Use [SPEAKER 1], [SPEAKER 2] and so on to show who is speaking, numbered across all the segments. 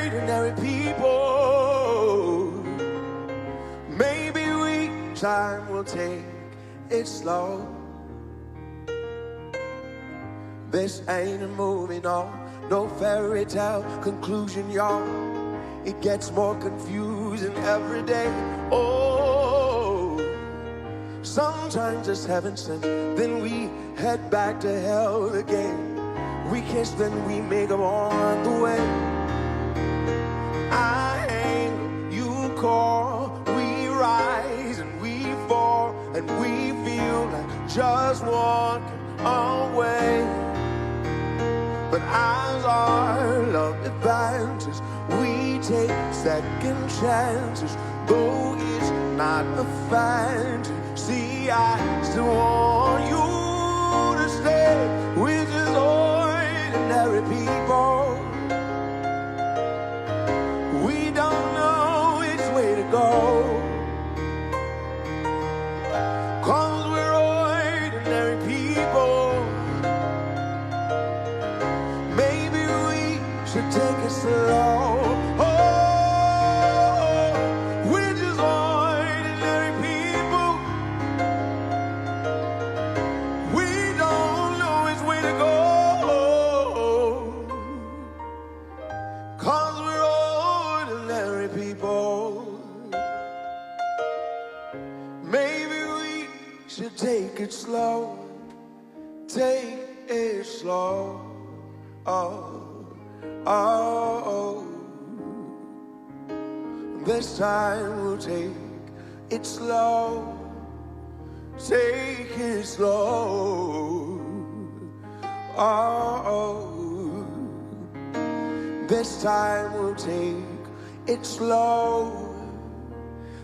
[SPEAKER 1] ordinary people. Maybe time will take it slow. This ain't a movie, no fairy tale conclusion, y'all. It gets more confusing every day. Oh, sometimes it's heaven sent, then we head back to hell again. We kiss, then we make them on the way. I hang, you call, we rise and we fall, and we feel like just walking away. But as our love advances, we take second chances. Though it's not a fantasy, I still want you to stay with just ordinary people. We don't know which way to go, 'cause we're ordinary people. Maybe we should take it slow. Oh, we're just ordinary people. We don't know which way to go, 'cause we're ordinary people. Maybe we should take it slow. Take it slow. Oh, oh, this time we'll take it slow. Take it slow. Oh, this time we'll take it slow.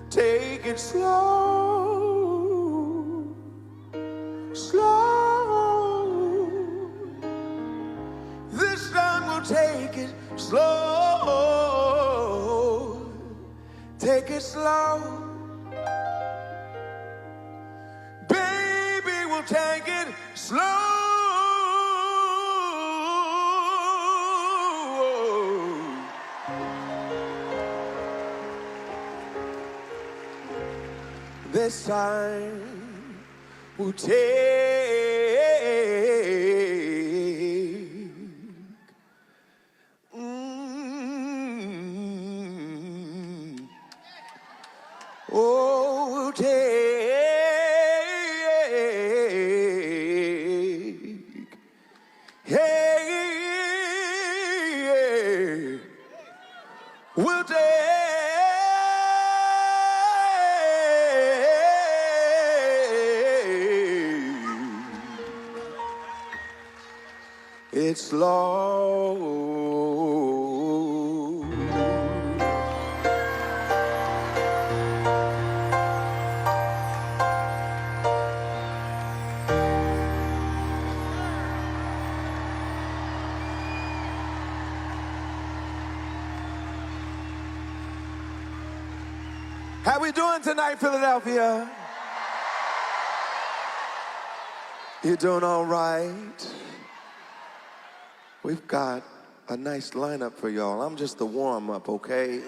[SPEAKER 1] Take it slow. Slow. This time we'll take it slow. Take it slow. Baby, we'll take it slow. This time we'll take we'll take, hey, we'll take it slow. How we doing tonight, Philadelphia? You doing all right? We've got a nice lineup for y'all. I'm just the warm-up, okay?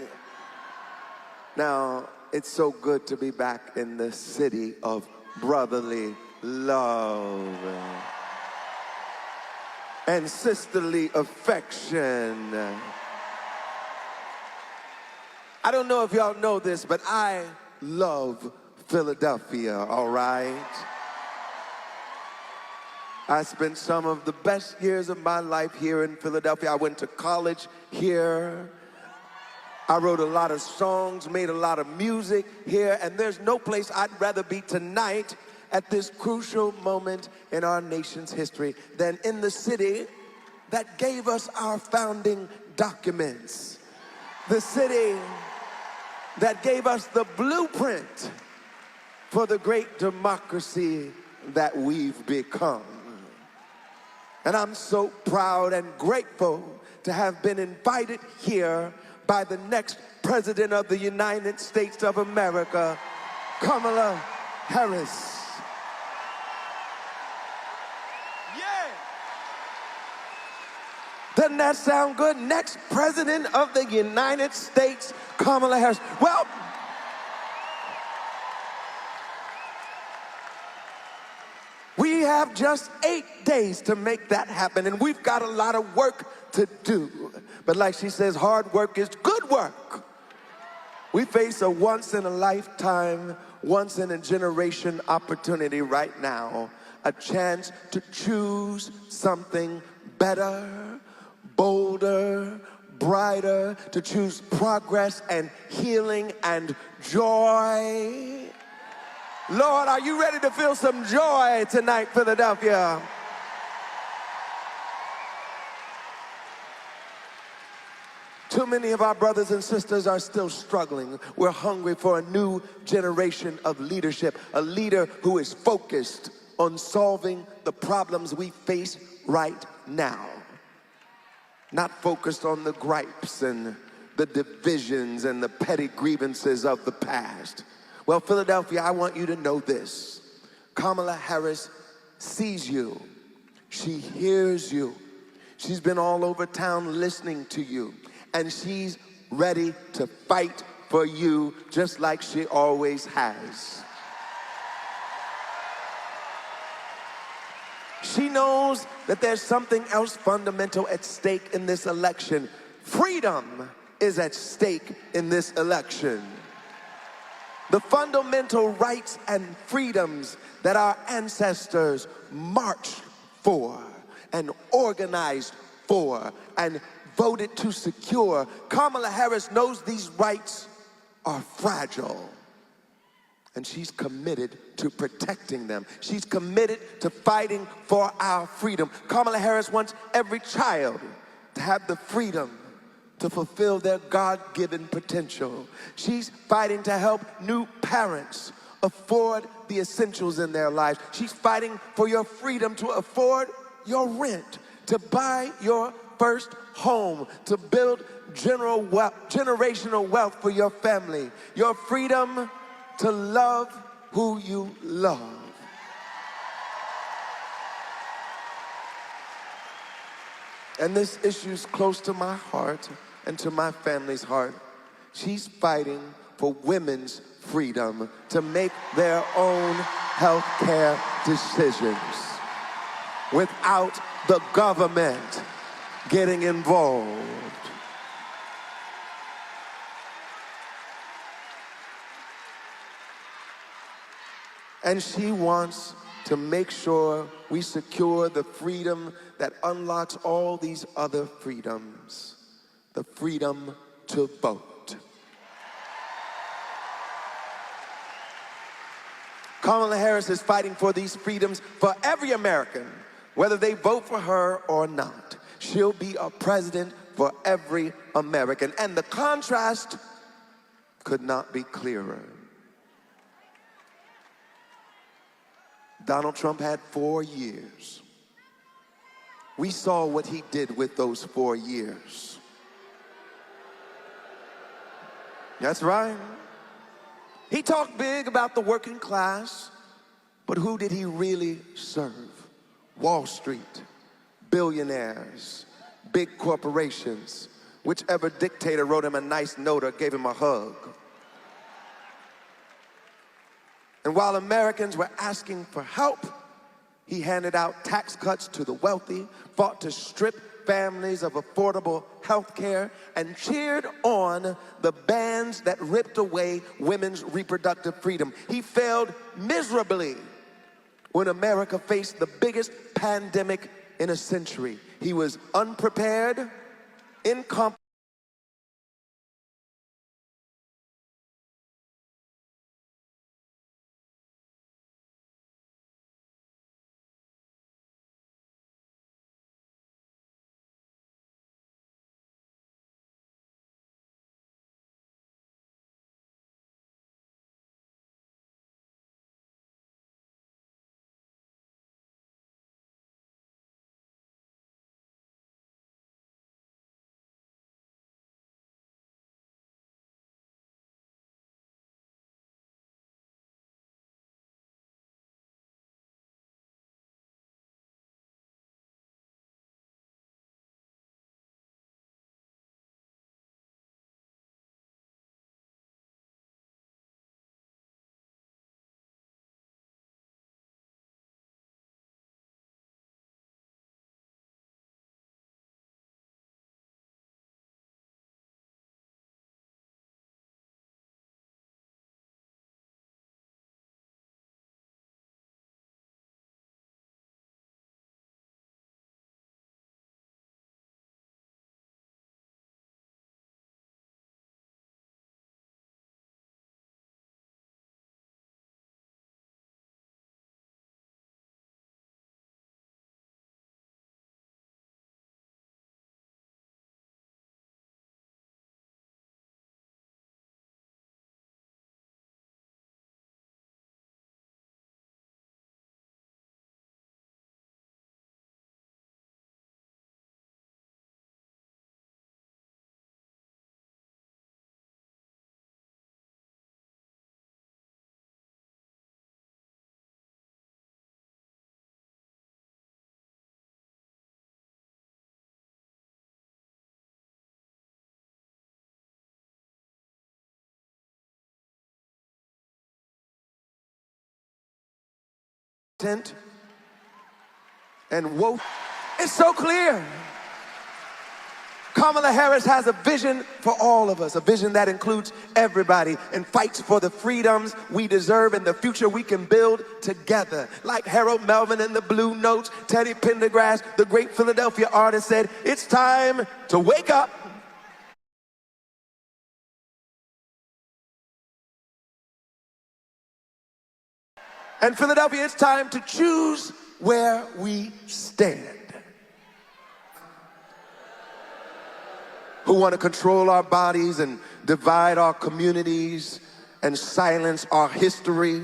[SPEAKER 1] Now, it's so good to be back in the city of brotherly love and sisterly affection. I don't know if y'all know this, but I love Philadelphia, all right? I spent some of the best years of my life here in Philadelphia. I went to college here. I wrote a lot of songs, made a lot of music here, and there's no place I'd rather be tonight at this crucial moment in our nation's history than in the city that gave us our founding documents. The city that gave us the blueprint for the great democracy that we've become. And I'm so proud and grateful to have been invited here by the next President of the United States of America, Kamala Harris. Yeah. Doesn't that sound good? Next President of the United States, Kamala Harris. Well, we have just 8 days to make that happen, and we've got a lot of work to do. But like she says, hard work is good work. We face a once-in-a-lifetime, once-in-a-generation opportunity right now, a chance to choose something better, bolder, brighter, to choose progress and healing and joy. Lord, are you ready to feel some joy tonight, Philadelphia? Too many of our brothers and sisters are still struggling. We're hungry for a new generation of leadership, a leader who is focused on solving the problems we face right now. Not focused on the gripes and the divisions and the petty grievances of the past. Well, Philadelphia, I want you to know this. Kamala Harris sees you. She hears you. She's been all over town listening to you. And she's ready to fight for you just like she always has. She knows that there's something else fundamental at stake in this election. Freedom is at stake in this election. The fundamental rights and freedoms that our ancestors marched for and organized for and voted to secure. Kamala Harris knows these rights are fragile, and she's committed to protecting them. She's committed to fighting for our freedom. Kamala Harris wants every child to have the freedom to fulfill their God-given potential. She's fighting to help new parents afford the essentials in their lives. She's fighting for your freedom to afford your rent, to buy your first home, to build generational wealth for your family, your freedom to love who you love. And this issue's close to my heart and to my family's heart. She's fighting for women's freedom to make their own health care decisions without the government getting involved. And she wants to make sure we secure the freedom that unlocks all these other freedoms, the freedom to vote. Kamala Harris is fighting for these freedoms for every American, whether they vote for her or not. She'll be a president for every American. And the contrast could not be clearer. Donald Trump had 4 years. We saw what he did with those 4 years. That's right. He talked big about the working class, but who did he really serve? Wall Street, billionaires, big corporations, whichever dictator wrote him a nice note or gave him a hug. And while Americans were asking for help, he handed out tax cuts to the wealthy, fought to strip families of affordable health care, and cheered on the bans that ripped away women's reproductive freedom. He failed miserably when America faced the biggest pandemic in a century. He was unprepared, incompetent, and woke. It's so clear. Kamala Harris has a vision for all of us, a vision that includes everybody and fights for the freedoms we deserve and the future we can build together. Like Harold Melvin and the Blue Notes, Teddy Pendergrass, the great Philadelphia artist, said, it's time to wake up. And Philadelphia, it's time to choose where we stand. Who want to control our bodies and divide our communities and silence our history.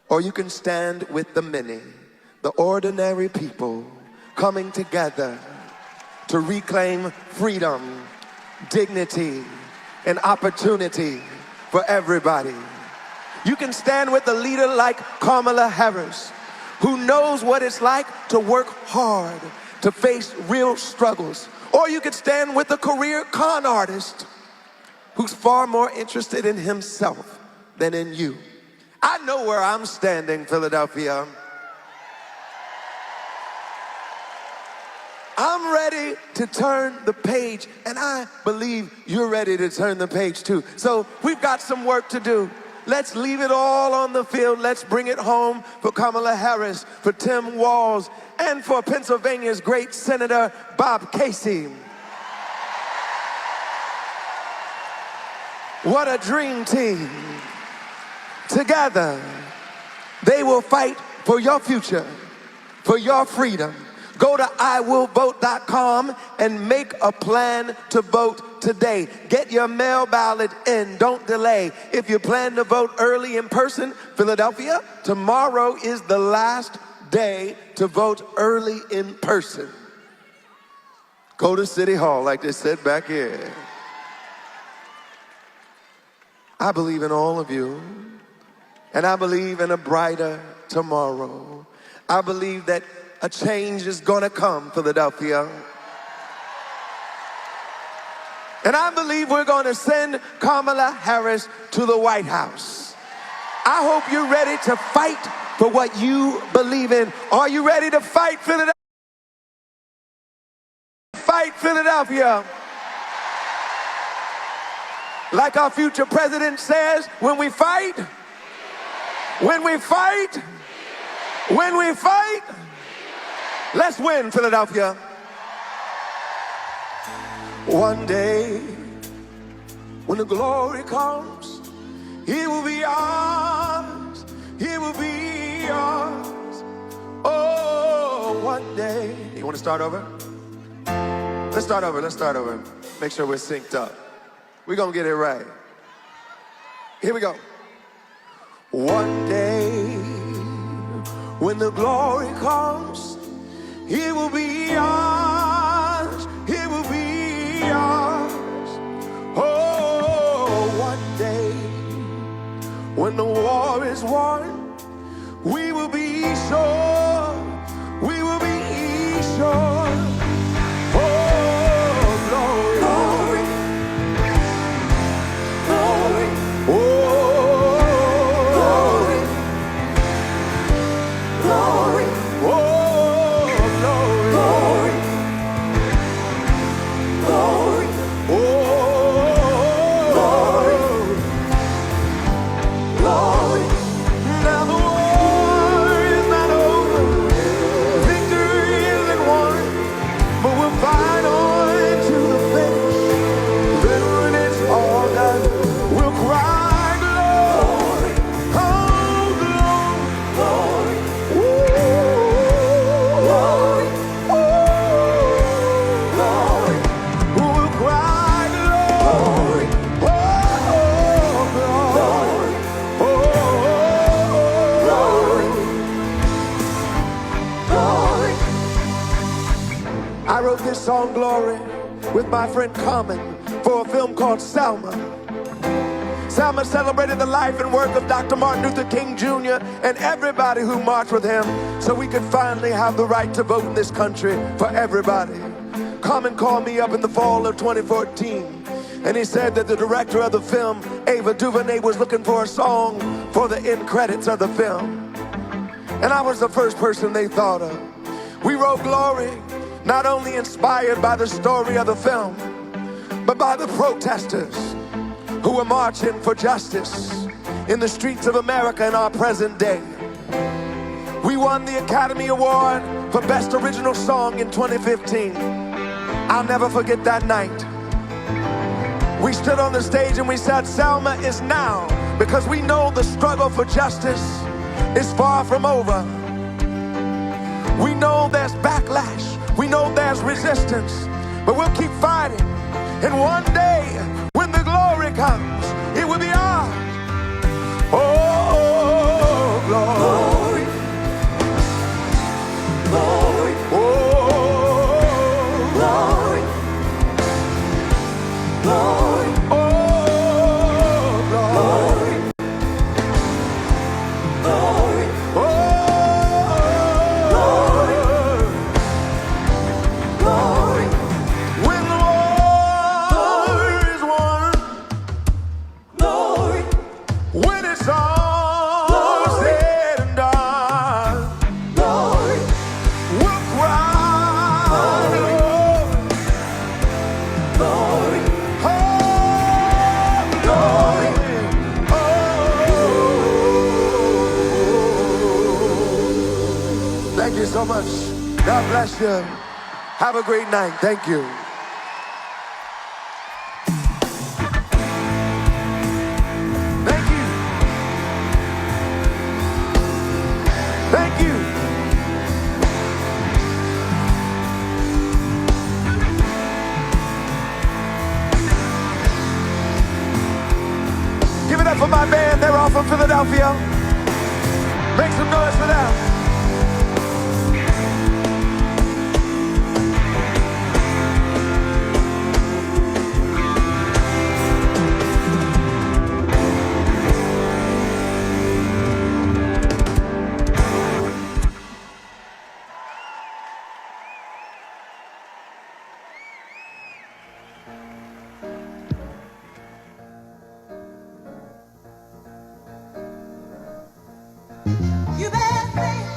[SPEAKER 1] Or you can stand with the many, the ordinary people coming together to reclaim freedom, dignity, and opportunity for everybody. You can stand with a leader like Kamala Harris, who knows what it's like to work hard, to face real struggles. Or you could stand with a career con artist who's far more interested in himself than in you. I know where I'm standing, Philadelphia. I'm ready to turn the page, and I believe you're ready to turn the page too. So we've got some work to do. Let's leave it all on the field. Let's bring it home for Kamala Harris, for Tim Walz, and for Pennsylvania's great Senator Bob Casey. What a dream team. Together, they will fight for your future, for your freedom. Go to iwillvote.com and make a plan to vote today. Get your mail ballot in, don't delay. If you plan to vote early in person, Philadelphia, tomorrow is the last day to vote early in person. Go to City Hall like they said back here. I believe in all of you, and I believe in a brighter tomorrow. I believe that a change is gonna come, Philadelphia. And I believe we're gonna send Kamala Harris to the White House. I hope you're ready to fight for what you believe in. Are you ready to fight, Philadelphia? Fight, Philadelphia. Like our future president says, when we fight, when we fight, when we fight, let's win, Philadelphia. One day, when the glory comes, it will be ours, it will be ours. Oh, one day. You want to start over? Let's start over. Make sure we're synced up. We're gonna get it right. Here we go. One day, when the glory comes, it will be ours, it will be ours. Oh, one day, when the war is won, we will be sure, we will be sure. Oh, glory, glory, glory, oh, glory, glory, oh, glory, glory, oh, glory, glory. Now the war is not over, victory isn't won, but we'll fight on to the finish. Then when it's all done, we'll cry glory, oh glory, glory, oh glory. We'll cry glory, oh glory, oh glory. I wrote this song, Glory, with my friend Common for a film called Selma. Selma celebrated the life and work of Dr. Martin Luther King Jr. and everybody who marched with him so we could finally have the right to vote in this country for everybody. Common called me up in the fall of 2014 and he said that the director of the film, Ava DuVernay, was looking for a song for the end credits of the film. and I was the first person they thought of. We wrote Glory, not only inspired by the story of the film, but by the protesters who were marching for justice in the streets of America in our present day. We won the Academy Award for Best Original Song in 2015. I'll never forget that night. We stood on the stage and we said, Selma is now, because we know the struggle for justice is far from over. We know there's backlash, we know there's resistance, but we'll keep fighting. And one day, when the glory comes, it will be ours. Oh, glory. Glory. Oh, glory. Glory. Oh, glory. Glory. Oh, glory. Glory. When the war is won, glory. When it's all said and done, glory. We'll cry, glory. Glory. Oh, glory. Oh. Thank you so much. God bless you. Have a great night. Thank you. Thank you. Thank you. Give it up for my band. They're all from Philadelphia. Make some noise for them.
[SPEAKER 2] You better say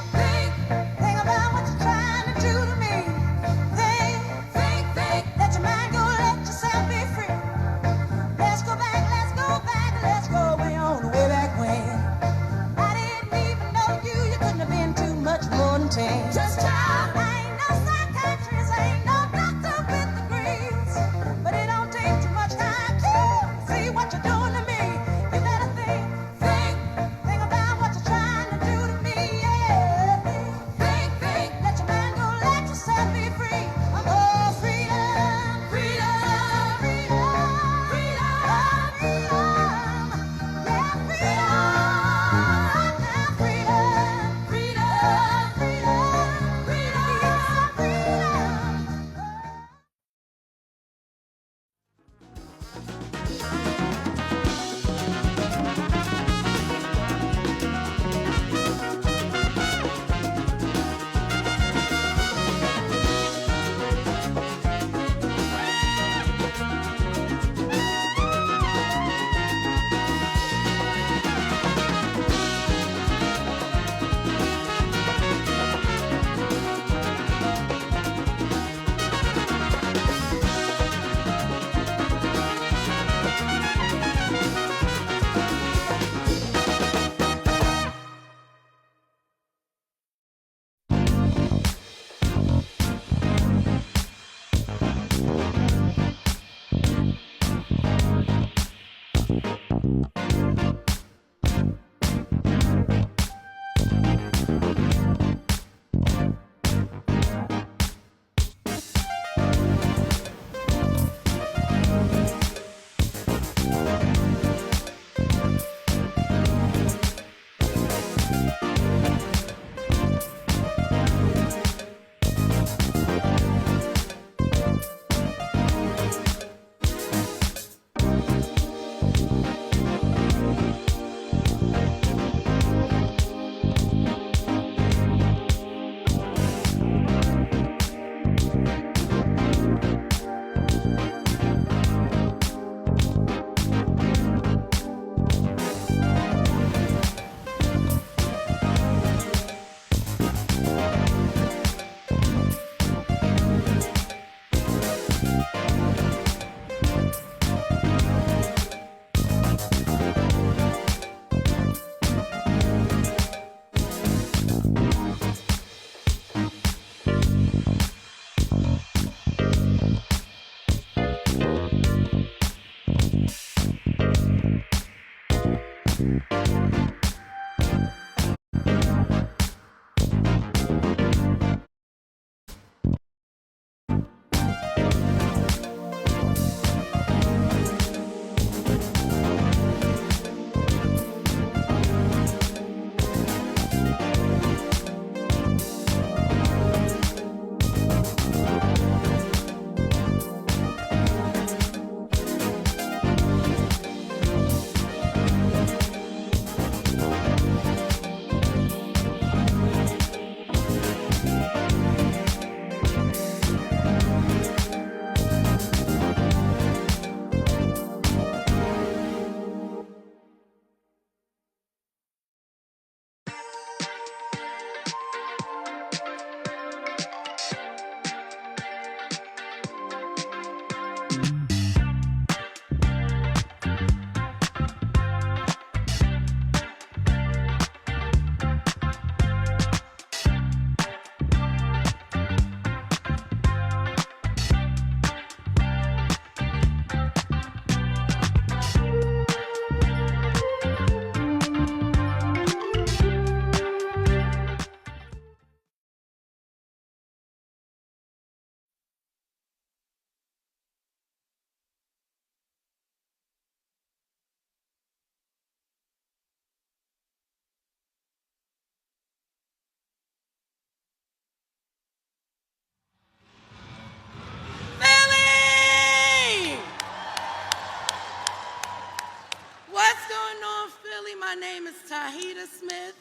[SPEAKER 2] my name is Tahita Smith.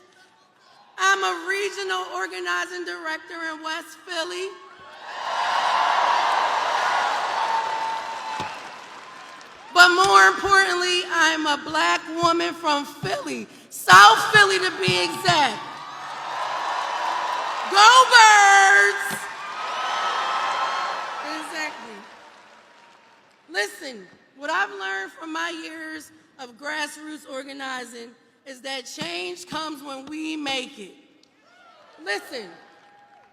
[SPEAKER 2] I'm a regional organizing director in West Philly. But more importantly, I'm a black woman from Philly, South Philly to be exact. Go Birds! Exactly. Listen, what I've learned from my years of grassroots organizing is that change comes when we make it. Listen,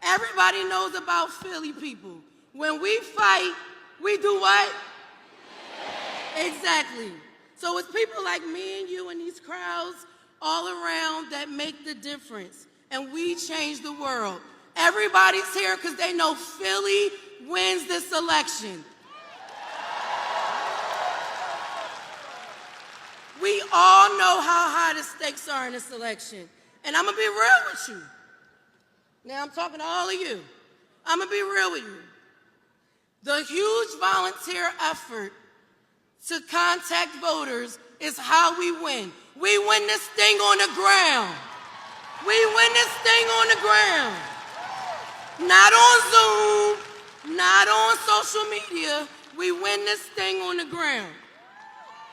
[SPEAKER 2] everybody knows about Philly people. When we fight, we do what? Exactly. So it's people like me and you and these crowds all around that make the difference. And we change the world. Everybody's here because they know Philly wins this election. We all know how high the stakes are in this election. And I'm going to be real with you. Now I'm talking to all of you. I'm going to be real with you. The huge volunteer effort to contact voters is how we win. We win this thing on the ground. We win this thing on the ground. Not on Zoom, not on social media. We win this thing on the ground.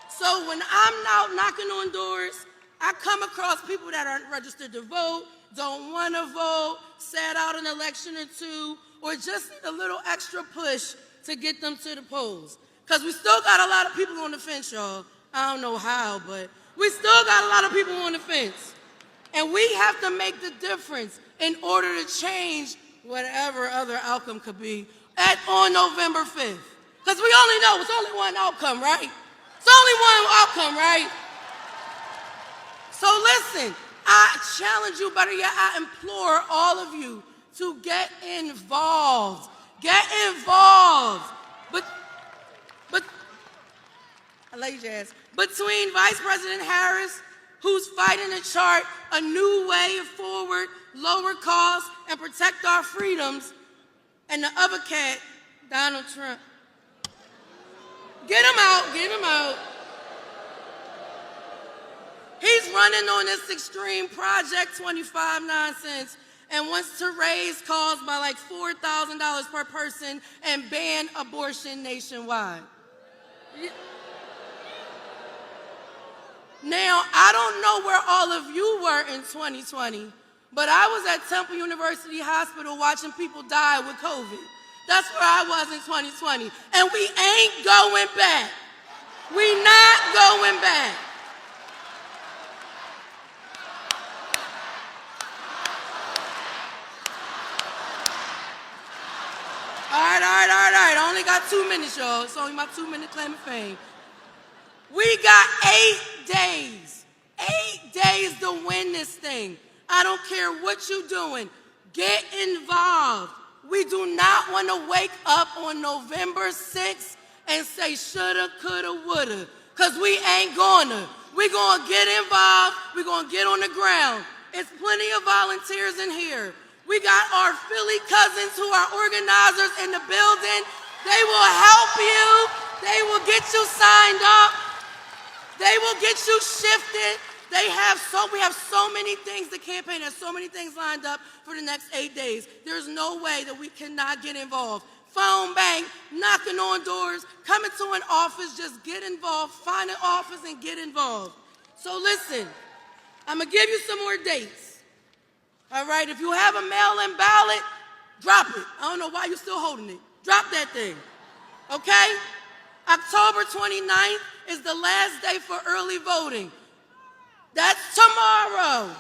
[SPEAKER 2] So when I'm out knocking on doors, I come across people that aren't registered to vote, don't want to vote, sat out an election or two, or just need a little extra push to get them to the polls. Because we still got a lot of people on the fence, y'all. I don't know how, but we still got a lot of people on the fence. And we have to make the difference in order to change whatever other outcome could be on November 5th. Because we only know it's only one outcome, right? It's only one outcome, right? So listen, I challenge you, better yet, I implore all of you to get involved. Get involved. But I like you, Jazz. Between Vice President Harris, who's fighting to chart a new way forward, lower costs, and protect our freedoms, and the other cat, Donald Trump. Get him out, get him out. He's running on this extreme Project 25 nonsense and wants to raise costs by like $4,000 per person and ban abortion nationwide. Now, I don't know where all of you were in 2020, but I was at Temple University Hospital watching people die with COVID. That's where I was in 2020. And we ain't going back. We not going back. All right. I only got 2 minutes, y'all. It's only my 2-minute claim of fame. We got 8 days. 8 days to win this thing. I don't care what you're doing. Get involved. We do not want to wake up on November 6th and say shoulda, coulda, woulda, because we ain't gonna. We're going to get involved. We're going to get on the ground. It's plenty of volunteers in here. We got our Philly cousins who are organizers in the building. They will help you. They will get you signed up. They will get you shifted. We have so many things to campaign. There's so many things lined up for the next 8 days. There's no way that we cannot get involved. Phone bank, knocking on doors, coming to an office, just get involved. Find an office and get involved. So listen, I'm going to give you some more dates. All right, if you have a mail-in ballot, drop it. I don't know why you're still holding it. Drop that thing, okay? October 29th is the last day for early voting. That's tomorrow.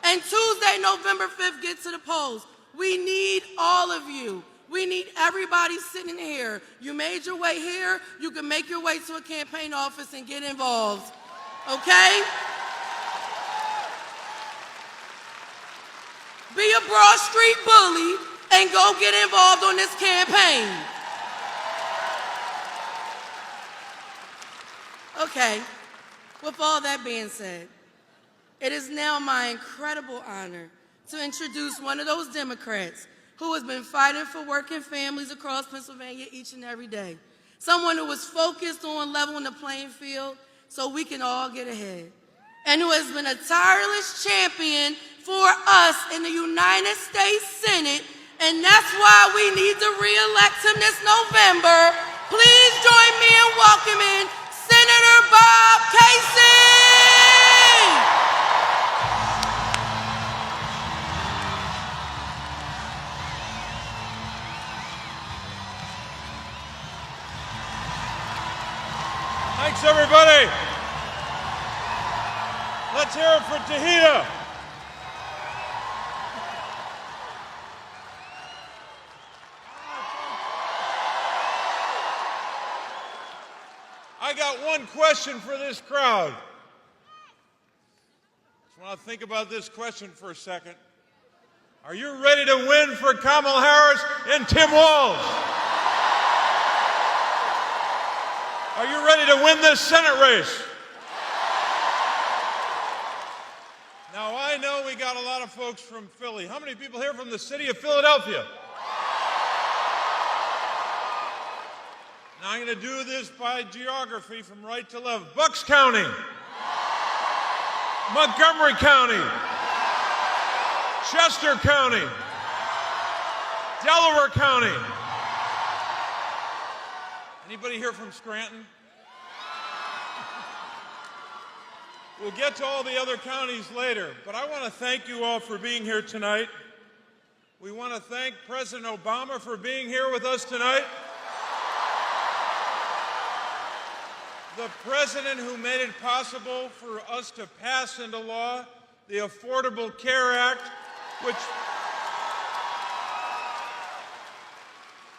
[SPEAKER 2] And Tuesday, November 5th, get to the polls. We need all of you. We need everybody sitting here. You made your way here. You can make your way to a campaign office and get involved, okay? Be a Broad Street bully and go get involved on this campaign. Okay, with all that being said, it is now my incredible honor to introduce one of those Democrats who has been fighting for working families across Pennsylvania each and every day. Someone who is focused on leveling the playing field so we can all get ahead. and who has been a tireless champion for us in the United States Senate, and that's why we need to re-elect him this November. Please join me in welcoming Senator Bob Casey.
[SPEAKER 3] Thanks, everybody. Let's hear it for Tahita. I got one question for this crowd. Just want to think about this question for a second. Are you ready to win for Kamala Harris and Tim Walz? Are you ready to win this Senate race? Now, I know we got a lot of folks from Philly. How many people here from the city of Philadelphia? Now, I'm going to do this by geography from right to left. Bucks County, Montgomery County, Chester County, Delaware County. Anybody here from Scranton? We'll get to all the other counties later, but I want to thank you all for being here tonight. We want to thank President Obama for being here with us tonight. The president who made it possible for us to pass into law the Affordable Care Act,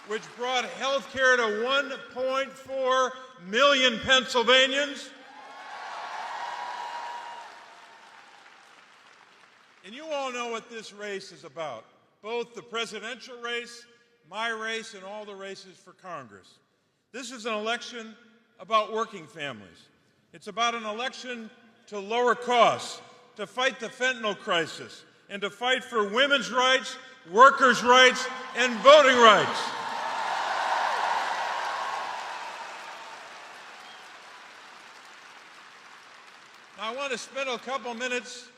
[SPEAKER 3] which brought health care to 1.4 million Pennsylvanians. And you all know what this race is about, both the presidential race, my race, and all the races for Congress. This is an election about working families. It's about an election to lower costs, to fight the fentanyl crisis, and to fight for women's rights, workers' rights, and voting rights. Now, I want to spend a couple minutes,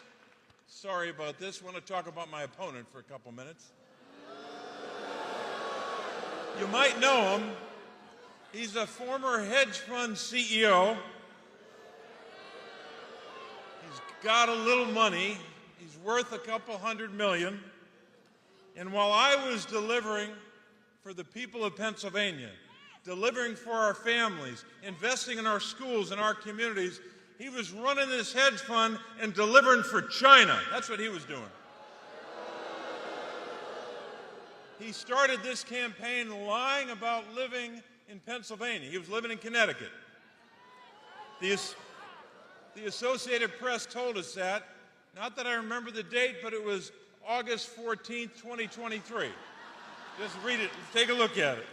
[SPEAKER 3] sorry about this, I want to talk about my opponent for a couple minutes. You might know him. He's a former hedge fund CEO. He's got a little money. He's worth a couple $100 million. And while I was delivering for the people of Pennsylvania, delivering for our families, investing in our schools and our communities, he was running this hedge fund and delivering for China. That's what he was doing. He started this campaign lying about living in Pennsylvania. He was living in Connecticut. The Associated Press told us that. Not that I remember the date, but it was August 14th, 2023. Just read it, take a look at it.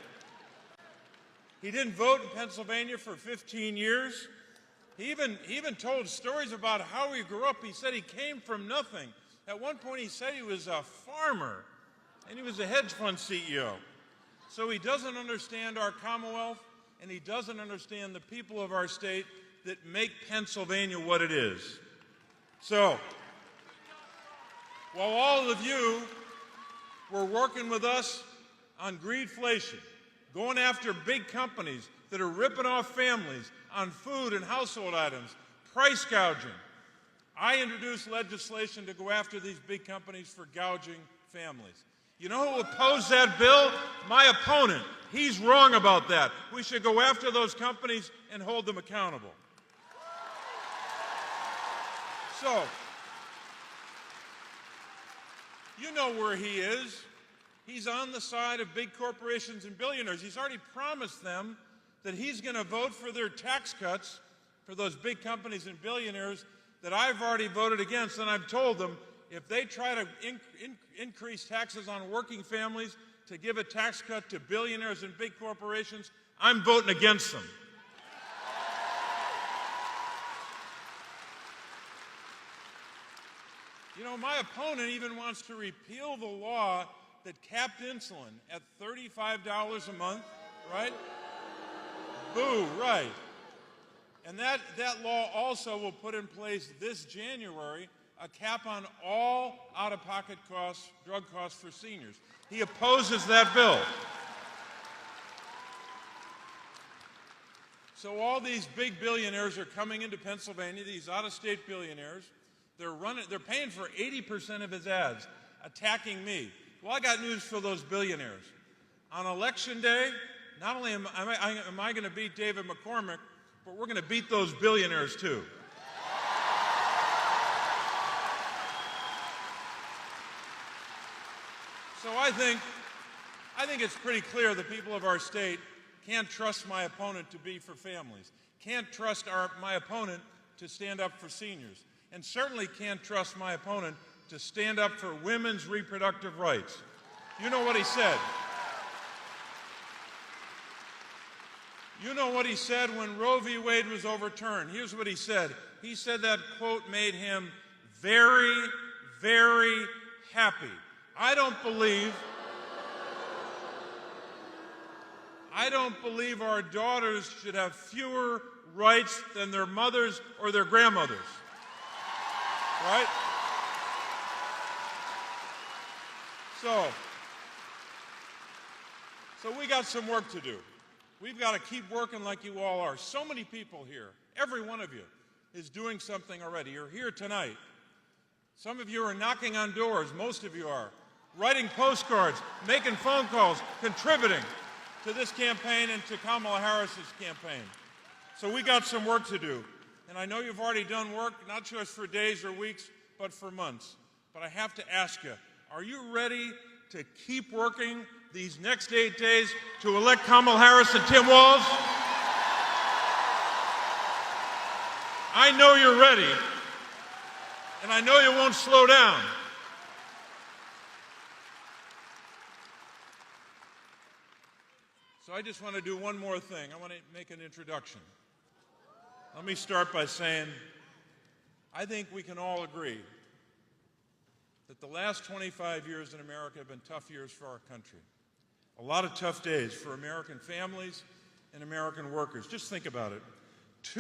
[SPEAKER 3] He didn't vote in Pennsylvania for 15 years. He even told stories about how he grew up. He said he came from nothing. At one point he said he was a farmer, and he was a hedge fund CEO. So he doesn't understand our Commonwealth, and he doesn't understand the people of our state that make Pennsylvania what it is. So, while all of you were working with us on greedflation, going after big companies that are ripping off families on food and household items, price gouging, I introduced legislation to go after these big companies for gouging families. You know who opposed that bill? My opponent. He's wrong about that. We should go after those companies and hold them accountable. So, you know where he is. He's on the side of big corporations and billionaires. He's already promised them that he's going to vote for their tax cuts for those big companies and billionaires that I've already voted against, and I've told them if they try to increase taxes on working families to give a tax cut to billionaires and big corporations, I'm voting against them. You know, my opponent even wants to repeal the law that capped insulin at $35 a month, right? Boo, right. And that law also will put in place this January a cap on all out-of-pocket costs, drug costs for seniors. He opposes that bill. So all these big billionaires are coming into Pennsylvania, these out-of-state billionaires. They're paying for 80% of his ads, attacking me. Well, I got news for those billionaires. On Election Day, not only am I going to beat David McCormick, but we're going to beat those billionaires too. So I think it's pretty clear the people of our state can't trust my opponent to be for families, can't trust my opponent to stand up for seniors, and certainly can't trust my opponent to stand up for women's reproductive rights. You know what he said. You know what he said when Roe v. Wade was overturned. Here's what he said. He said that quote made him very, very happy. I don't believe our daughters should have fewer rights than their mothers or their grandmothers. Right? So we got some work to do. We've got to keep working like you all are. So many people here, every one of you, is doing something already. You're here tonight. Some of you are knocking on doors, most of you are, writing postcards, making phone calls, contributing to this campaign and to Kamala Harris's campaign. So we got some work to do. And I know you've already done work, not just for days or weeks, but for months. But I have to ask you, are you ready to keep working these next 8 days to elect Kamala Harris and Tim Walz? I know you're ready, and I know you won't slow down. So I just want to do one more thing. I want to make an introduction. Let me start by saying, I think we can all agree that the last 25 years in America have been tough years for our country. A lot of tough days for American families and American workers. Just think about it.